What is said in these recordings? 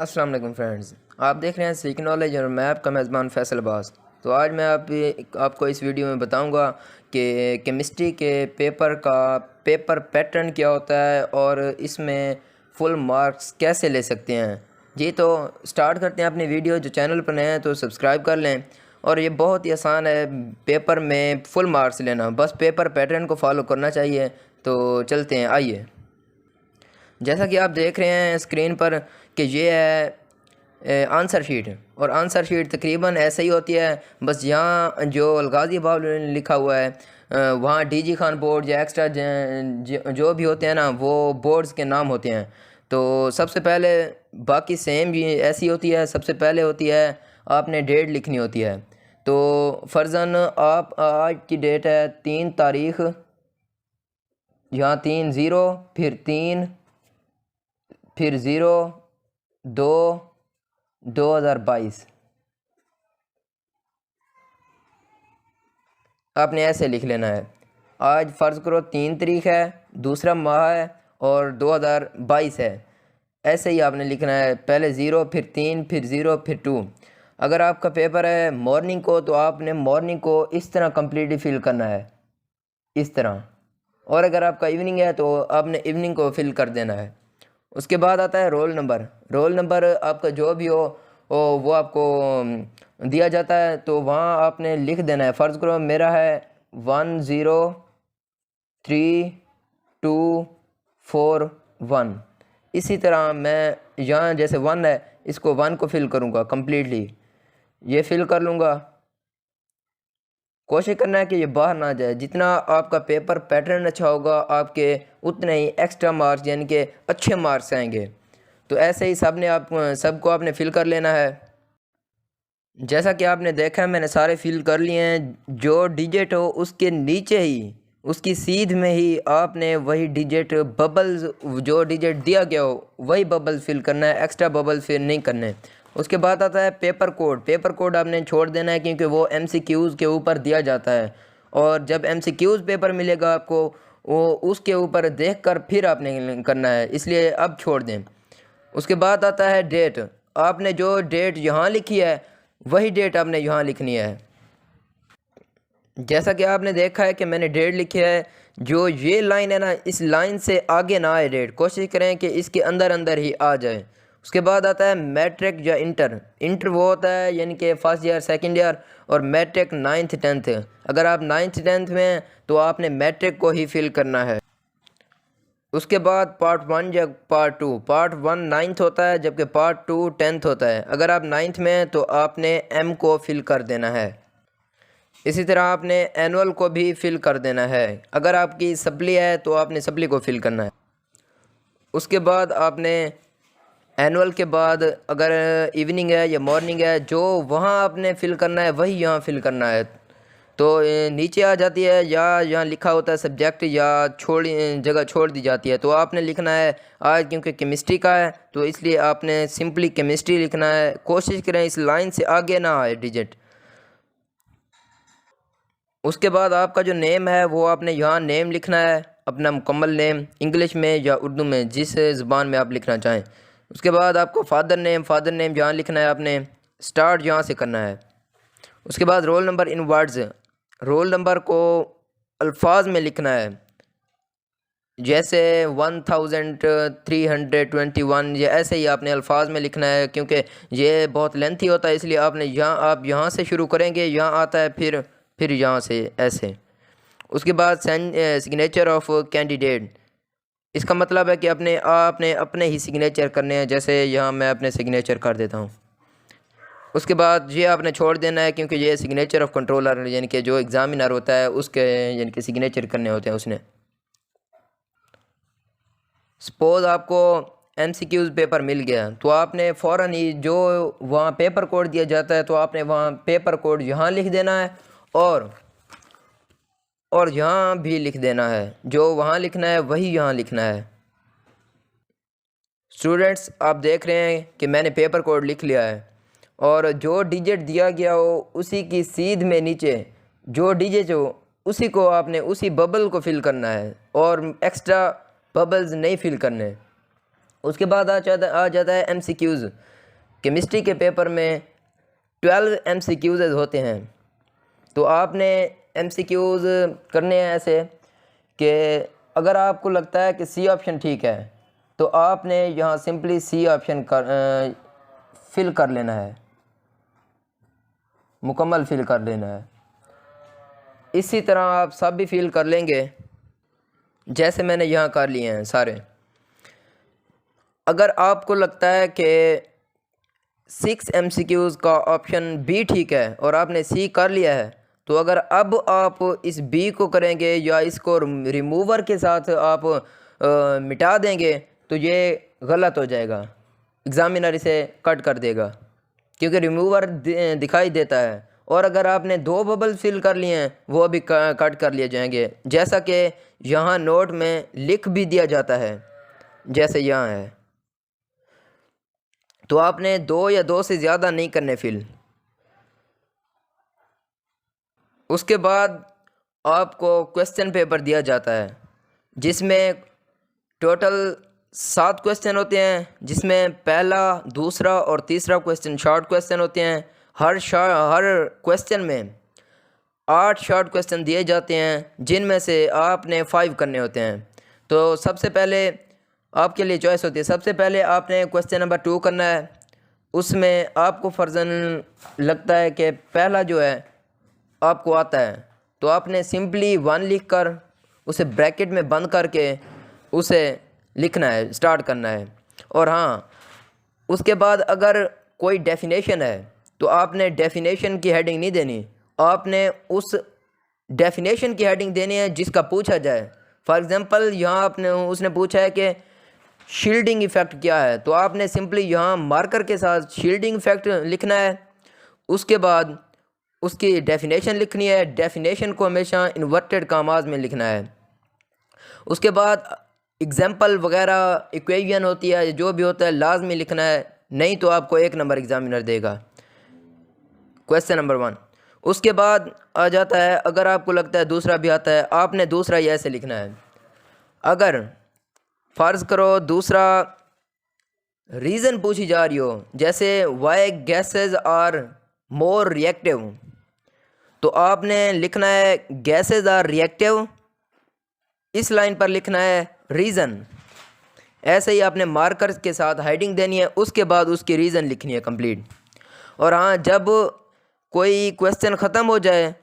अस्सलाम वालेकुम फ्रेंड्स, आप देख रहे हैं सीख नॉलेज और मैं आपका मेज़बान फैसल अब्बास। तो आज मैं आपको इस वीडियो में बताऊंगा कि केमिस्ट्री के पेपर का पेपर पैटर्न क्या होता है और इसमें फुल मार्क्स कैसे ले सकते हैं। जी तो स्टार्ट करते हैं अपनी वीडियो। जो चैनल पर नए हैं तो सब्सक्राइब कर लें। और ये बहुत ही आसान है पेपर में फुल मार्क्स लेना, बस पेपर पैटर्न को फॉलो करना चाहिए। तो चलते हैं, आइए। जैसा कि आप देख रहे हैं स्क्रीन पर कि ये है आंसर शीट, और आंसर शीट तकरीबन ऐसे ही होती है। बस यहाँ जो अलगाजी बाउल लिखा हुआ है वहाँ डीजी खान बोर्ड या एक्स्ट्रा जो भी होते हैं ना, वो बोर्ड्स के नाम होते हैं। तो सबसे पहले बाकी सेम भी ऐसी होती है। सबसे पहले होती है आपने डेट लिखनी होती है। तो फ़र्ज़न आप आज की डेट है 3 तारीख़, यहाँ 3 0 फिर 3 फिर 0-2-2022 आपने ऐसे लिख लेना है। आज फ़र्ज़ करो 3 तारीख़ है, दूसरा माह है और 2022 है। ऐसे ही आपने लिखना है, पहले 0 फिर 3 फिर 0 फिर 2। अगर आपका पेपर है मॉर्निंग को तो आपने मॉर्निंग को इस तरह कम्प्लीटली फिल करना है, इस तरह। और अगर आपका इवनिंग है तो आपने इवनिंग को फिल कर देना है। उसके बाद आता है रोल नंबर। रोल नंबर आपका जो भी हो वो आपको दिया जाता है, तो वहाँ आपने लिख देना है। फ़र्ज़ करो मेरा है 103-2-4-1। इसी तरह मैं यहाँ जैसे 1 है, इसको 1 को फिल करूँगा कम्प्लीटली, ये फिल कर लूँगा। कोशिश करना है कि ये बाहर ना जाए। जितना आपका पेपर पैटर्न अच्छा होगा आपके उतने ही एक्स्ट्रा मार्क्स यानी कि अच्छे मार्क्स आएंगे। तो ऐसे ही सबको आपने फिल कर लेना है। जैसा कि आपने देखा है मैंने सारे फिल कर लिए हैं। जो डिजिट हो उसके नीचे ही, उसकी सीध में ही आपने वही डिजिट बबल्स, जो डिजिट दिया गया हो वही बबल्स फिल करना है, एक्स्ट्रा बबल्स फिल नहीं करने। उसके बाद आता है पेपर कोड। पेपर कोड आपने छोड़ देना है क्योंकि वो एमसीक्यूज़ के ऊपर दिया जाता है, और जब एमसीक्यूज़ पेपर मिलेगा आपको वो उसके ऊपर देखकर फिर आपने करना है, इसलिए अब छोड़ दें। उसके बाद आता है डेट। आपने जो डेट यहाँ लिखी है वही डेट आपने यहाँ लिखनी है। जैसा कि आपने देखा है कि मैंने डेट लिखी है, जो ये लाइन है ना, इस लाइन से आगे ना आए डेट, कोशिश करें कि इसके अंदर अंदर ही आ जाए। उसके बाद आता है मैट्रिक या इंटर। इंटर वो होता है यानी कि फर्स्ट ईयर सेकंड ईयर, और मैट्रिक 9th 10th। अगर आप 9th 10th में हैं तो आपने मैट्रिक को ही फिल करना है। उसके बाद पार्ट 1 या पार्ट 2। पार्ट 1 9th होता है जबकि पार्ट 2 10th होता है। अगर आप 9th में हैं तो आपने एम को फिल कर देना है। इसी तरह आपने एनुअल को भी फिल कर देना है। अगर आपकी सप्ली है तो आपने सप्ली को फिल करना है। उसके बाद आपने एनुअल के बाद अगर इवनिंग है या मॉर्निंग है, जो वहाँ आपने फिल करना है वही यहाँ फिल करना है। तो नीचे आ जाती है या यहाँ लिखा होता है सब्जेक्ट, या जगह छोड़ दी जाती है। तो आपने लिखना है आज क्योंकि केमिस्ट्री का है तो इसलिए आपने सिंपली केमिस्ट्री लिखना है। कोशिश करें इस लाइन से आगे ना आए डिजिट। उसके बाद आपका जो नेम है वो आपने यहाँ नेम लिखना है, अपना मुकम्मल नेम, इंग्लिश में या उर्दू में, जिस ज़ुबान में आप लिखना चाहें। उसके बाद आपको फादर नेम यहाँ लिखना है, आपने स्टार्ट यहाँ से करना है। उसके बाद roll number in words. Roll number को अल्फाज में लिखना है, जैसे 1321 या ऐसे ही आपने अल्फाज में लिखना है, क्योंकि ये बहुत लेंथी होता है इसलिए आपने आप यहाँ से शुरू करेंगे, यहाँ आता है फिर यहाँ से ऐसे। उसके बाद सिग्नेचर ऑफ कैंडिडेट। इसका मतलब है कि आपने अपने ही सिग्नेचर करने हैं। जैसे यहाँ मैं अपने सिग्नेचर कर देता हूँ। उसके बाद ये आपने छोड़ देना है क्योंकि ये सिग्नेचर ऑफ कंट्रोलर यानी कि जो एग्ज़ामिनर होता है उसके यानी कि सिग्नेचर करने होते हैं उसने। सपोज़ आपको एमसीक्यूज़ पेपर मिल गया तो आपने फ़ौरन ही जो वहाँ पेपर कोड दिया जाता है तो आपने वहाँ पेपर कोड यहाँ लिख देना है, और यहाँ भी लिख देना है। जो वहाँ लिखना है वही यहाँ लिखना है। स्टूडेंट्स आप देख रहे हैं कि मैंने पेपर कोड लिख लिया है, और जो डिजिट दिया गया हो उसी की सीध में नीचे जो डिजिट हो उसी को आपने उसी बबल को फिल करना है, और एक्स्ट्रा बबल्स नहीं फिल करने। उसके बाद आ जाता है MCQs। केमिस्ट्री के पेपर में 12 MCQs होते हैं। तो आपने MCQs करने हैं ऐसे कि अगर आपको लगता है कि सी ऑप्शन ठीक है तो आपने यहाँ सिंपली सी ऑप्शन फिल कर लेना है, मुकम्मल फिल कर लेना है। इसी तरह आप सब भी फिल कर लेंगे जैसे मैंने यहाँ कर लिए हैं सारे। अगर आपको लगता है कि 6 MCQs का ऑप्शन बी ठीक है और आपने सी कर लिया है, तो अगर अब आप इस बी को करेंगे या इसको रिमूवर के साथ आप मिटा देंगे तो ये गलत हो जाएगा, एग्ज़ामिनर इसे कट कर देगा क्योंकि रिमूवर दिखाई देता है। और अगर आपने 2 बबल फिल कर लिए हैं वो भी कट कर लिए जाएंगे, जैसा कि यहाँ नोट में लिख भी दिया जाता है जैसे यहाँ है। तो आपने 2 या 2 से ज़्यादा नहीं करने फिल। उसके बाद आपको क्वेश्चन पेपर दिया जाता है जिसमें टोटल 7 क्वेश्चन होते हैं, जिसमें पहला, दूसरा और तीसरा क्वेश्चन शॉर्ट क्वेश्चन होते हैं। हर क्वेश्चन में 8 शॉर्ट क्वेश्चन दिए जाते हैं जिनमें से आपने 5 करने होते हैं। तो सबसे पहले आपके लिए चॉइस होती है, सबसे पहले आपने क्वेश्चन नंबर 2 करना है। उसमें आपको फ़र्ज़न लगता है कि पहला जो है आपको आता है तो आपने सिंपली 1 लिख कर उसे ब्रैकेट में बंद करके उसे लिखना है, स्टार्ट करना है। और हाँ, उसके बाद अगर कोई डेफिनेशन है तो आपने डेफिनेशन की हेडिंग नहीं देनी, आपने उस डेफिनेशन की हेडिंग देनी है जिसका पूछा जाए। फॉर एग्ज़ाम्पल यहाँ उसने पूछा है कि शील्डिंग इफ़ेक्ट क्या है, तो आपने सिंपली यहाँ मार्कर के साथ शील्डिंग इफ़ेक्ट लिखना है। उसके बाद उसकी डेफिनेशन लिखनी है, डेफिनेशन को हमेशा इन्वर्टेड कामाज में लिखना है। उसके बाद एग्जाम्पल वगैरह इक्वेशन होती है, जो भी होता है लाजमी लिखना है, नहीं तो आपको 1 नंबर एग्जामिनर देगा क्वेश्चन नंबर 1। उसके बाद आ जाता है, अगर आपको लगता है दूसरा भी आता है, आपने दूसरा ही ऐसे लिखना है। अगर फ़र्ज़ करो दूसरा रीज़न पूछी जा रही हो, जैसे why gases are more reactive, तो आपने लिखना है गैसेज आर रिएक्टिव, इस लाइन पर लिखना है रीज़न। ऐसे ही आपने मार्कर के साथ हेडिंग देनी है, उसके बाद उसकी रीज़न लिखनी है कंप्लीट। और हाँ, जब कोई क्वेश्चन ख़त्म हो जाए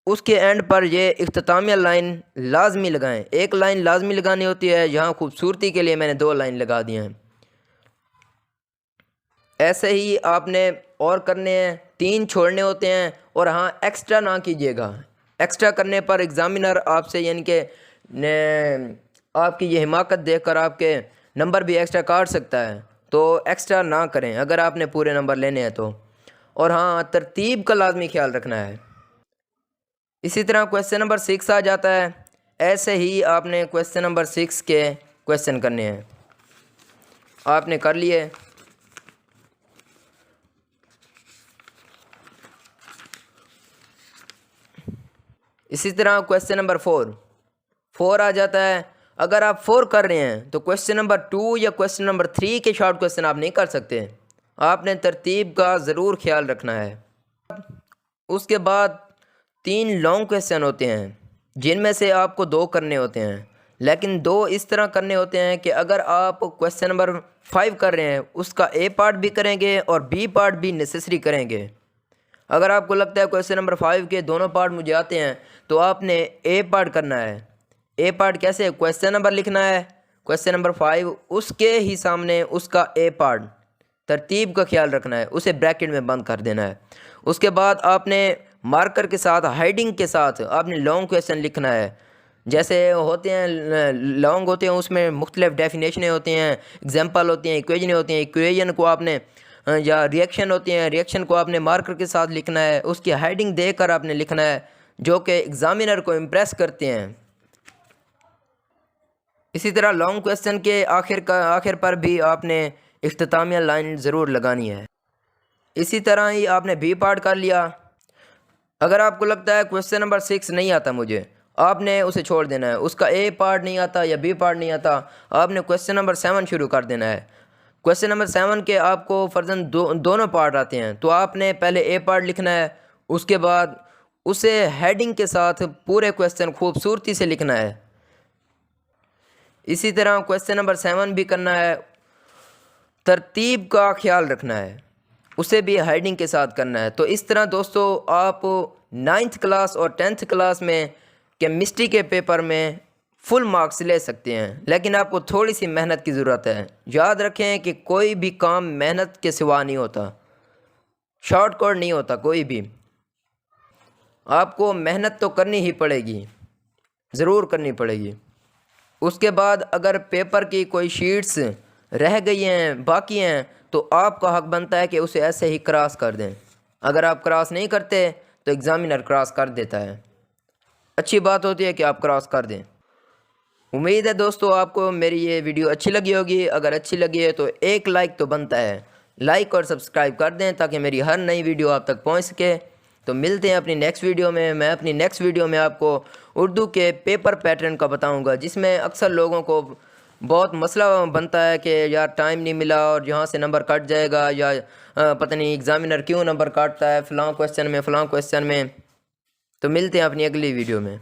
उसके एंड पर ये इख्तितामिया लाइन लाजमी लगाएं। 1 लाइन लाजमी लगानी होती है, यहाँ खूबसूरती के लिए मैंने 2 लाइन लगा दी हैं। ऐसे ही आपने और करने हैं, 3 छोड़ने होते हैं। और हाँ, एक्स्ट्रा ना कीजिएगा, एक्स्ट्रा करने पर एग्ज़ामिनर आपसे यानी कि आपकी ये हिमाकत देखकर आपके नंबर भी एक्स्ट्रा काट सकता है, तो एक्स्ट्रा ना करें अगर आपने पूरे नंबर लेने हैं तो। और हाँ, तरतीब का लाजमी ख्याल रखना है। इसी तरह क्वेश्चन नंबर 6 आ जाता है। ऐसे ही आपने क्वेश्चन नंबर 6 के क्वेश्चन करने हैं, आपने कर लिए। इसी तरह क्वेश्चन नंबर 4 आ जाता है। अगर आप 4 कर रहे हैं तो क्वेश्चन नंबर 2 या क्वेश्चन नंबर 3 के शॉर्ट क्वेश्चन आप नहीं कर सकते, आपने तरतीब का ज़रूर ख्याल रखना है। उसके बाद 3 लॉन्ग क्वेश्चन होते हैं जिनमें से आपको 2 करने होते हैं, लेकिन 2 इस तरह करने होते हैं कि अगर आप क्वेश्चन नंबर 5 कर रहे हैं उसका ए पार्ट भी करेंगे और बी पार्ट भी नेसेसरी करेंगे। अगर आपको लगता है क्वेश्चन नंबर 5 के दोनों पार्ट मुझे आते हैं तो आपने ए पार्ट करना है। ए पार्ट कैसे, क्वेश्चन नंबर लिखना है, क्वेश्चन नंबर 5 उसके ही सामने उसका ए पार्ट, तरतीब का ख्याल रखना है, उसे ब्रैकेट में बंद कर देना है। उसके बाद आपने मार्कर के साथ हेडिंग के साथ आपने लॉन्ग क्वेश्चन लिखना है। जैसे होते हैं लॉन्ग होते हैं, उसमें मुख्तलिफ डेफिनेशनें होती हैं, एग्जांपल होती हैं, इक्वेशनें होती हैं। इक्वेशन को आपने या रिएक्शन होती हैं, रिएक्शन को आपने मार्कर के साथ लिखना है, उसकी हेडिंग देकर आपने लिखना है जो कि एग्ज़ामिनर को इम्प्रेस करते हैं। इसी तरह लॉन्ग क्वेश्चन के आखिर पर भी आपने इख्तितामिया लाइन ज़रूर लगानी है। इसी तरह ही आपने बी पार्ट कर लिया। अगर आपको लगता है क्वेश्चन नंबर 6 नहीं आता मुझे, आपने उसे छोड़ देना है। उसका ए पार्ट नहीं आता या बी पार्ट नहीं आता, आपने क्वेश्चन नंबर 7 शुरू कर देना है। क्वेश्चन नंबर 7 के आपको फ़र्ज़न दोनों पार्ट आते हैं, तो आपने पहले ए पार्ट लिखना है, उसके बाद उसे हेडिंग के साथ पूरे क्वेश्चन खूबसूरती से लिखना है। इसी तरह क्वेश्चन नंबर 7 भी करना है, तरतीब का ख्याल रखना है, उसे भी हेडिंग के साथ करना है। तो इस तरह दोस्तों आप 9th क्लास और 10th क्लास में केमिस्ट्री के पेपर में फुल मार्क्स ले सकते हैं, लेकिन आपको थोड़ी सी मेहनत की ज़रूरत है। याद रखें कि कोई भी काम मेहनत के सिवा नहीं होता, शॉर्टकट नहीं होता कोई भी। आपको मेहनत तो करनी ही पड़ेगी, ज़रूर करनी पड़ेगी। उसके बाद अगर पेपर की कोई शीट्स रह गई हैं, बाकी हैं, तो आपका हक बनता है कि उसे ऐसे ही क्रॉस कर दें। अगर आप क्रॉस नहीं करते तो एग्ज़ामिनर क्रॉस कर देता है। अच्छी बात होती है कि आप क्रॉस कर दें। उम्मीद है दोस्तों आपको मेरी ये वीडियो अच्छी लगी होगी। अगर अच्छी लगी है तो एक लाइक तो बनता है, लाइक और सब्सक्राइब कर दें ताकि मेरी हर नई वीडियो आप तक पहुंच सके। तो मिलते हैं अपनी नेक्स्ट वीडियो में। मैं अपनी नेक्स्ट वीडियो में आपको उर्दू के पेपर पैटर्न का बताऊंगा, जिसमें अक्सर लोगों को बहुत मसला बनता है कि यार टाइम नहीं मिला और यहाँ से नंबर कट जाएगा, या पता नहीं एग्ज़ामिनर क्यों नंबर काटता है फ़लाँ क्वेश्चन में फ़लाँ क्वेश्चन में। तो मिलते हैं अपनी अगली वीडियो में।